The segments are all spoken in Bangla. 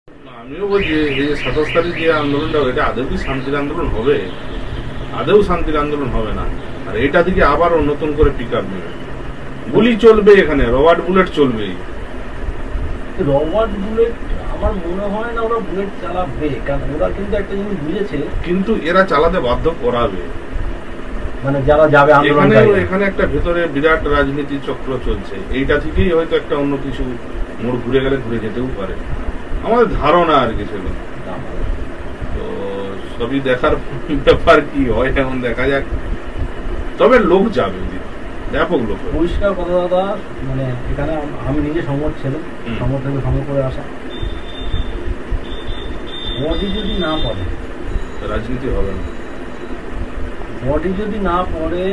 আমিও বলছি এই যে 27 তারিখ যে আন্দোলনটা এটা আদৌ কি শান্তির আন্দোলন হবে? আদৌ শান্তির আন্দোলন হবে না। আর এটা দিকে আবার নতুন করে পিক আপ নেবে, গুলি চলবে, এখানে রবার্ট বুলেট চলবে। রবার্ট বুলেট আমার মনে হয় না ওরা বুলেট চালাবে, কারণ ওরা কিন্তু একটা জিনিস বুঝেছে, কিন্তু এরা চালাতে বাধ্য করাবে, মানে যারা যাবে আন্দোলন। এখানে একটা ভেতরে বিরাট রাজনীতি চক্র চলছে, এইটা থেকেই হয়তো একটা অন্য কিছু মোড় ঘুরে গেলে ঘুরে যেতেও পারে, আমাদের ধারণা আর কি সেগুলো। তো সবই দেখার ব্যাপার, কি হয় এখন দেখা যাক। তবে লোক যাবে, ব্যাপক লোক। পরিষ্কার কথা দাদা, মানে এখানে আমি নিজে সমর ছেলে, সমর থেকে সমর করে আসা। বডি যদি না পড়ে রাজনীতি হবে না, বডি যদি না পড়ে,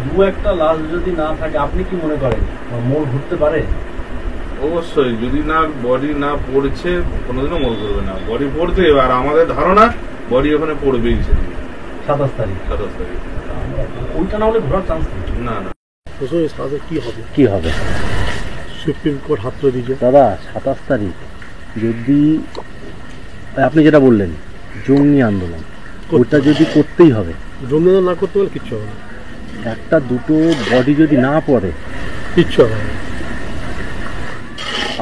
দু একটা লাশ যদি না থাকে, আপনি কি মনে করেন মোড় ঘুরতে পারে? অবশ্যই, যদি না বডি না পড়ছে কোনোদিনও মোড় ঘুরবে না, বডি পড়তে। আর আমাদের ধারণা বডি ওখানে পড়বেই সেদিন 27 তারিখ। ওইটা না হলে ঘোরার চান্স নেই। না না, কি হবে সুপ্রিম কোর্ট হাত তুলে দিয়েছে দাদা 27 তারিখ। যদি আপনি যেটা বললেন জঙ্গি আন্দোলন, ওটা যদি করতেই হবে, জঙ্গি আন্দোলন না করতে পারলে কিচ্ছু হবে না। একটা দুটো বডি যদি না পড়ে কিচ্ছু হবে না।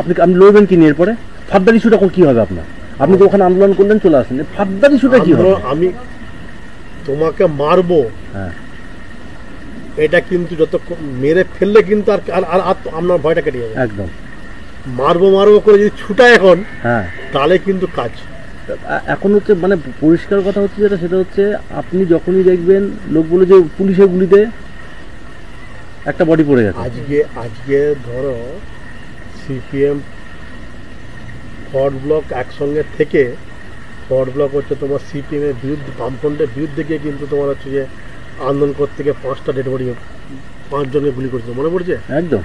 আপনি লড়বেন কি নিয়ে? এরপরে ফাদ্দার ইস্যুটা কি হবে আপনার? আপনি তো ওখানে আন্দোলন করলেন, চলে আসেন, ফাদ্দার ইস্যুটা কি হবে? আমি তোমাকে মারবো, হ্যাঁ, এটা কিন্তু যত মেরে ফেললে কিন্তু আর আপনার ভয়টা কেটে যাবে। একদম মারবো মারবো করে যদি ছুটা এখন, হ্যাঁ, তাহলে কিন্তু কাজ। এখন হচ্ছে মানে পরিষ্কার কথা হচ্ছে যেটা, সেটা হচ্ছে আপনি যখনই দেখবেন লোক বলে যে পুলিশের গুলিতে একটা বডি পড়ে গেছে। আজকে ধরো সিপিএম ফরওয়ার্ড ব্লক একসঙ্গে থেকে, ফরওয়ার্ড ব্লক হচ্ছে তোমার সিপিএম এর বিরুদ্ধে, বামফ্রন্টের বিরুদ্ধে গিয়ে কিন্তু তোমার হচ্ছে যে আন্দোলন করতে গিয়ে 5টা ডেড বডি, 5 জনকে গুলি করেছিল, মনে পড়ছে? একদম।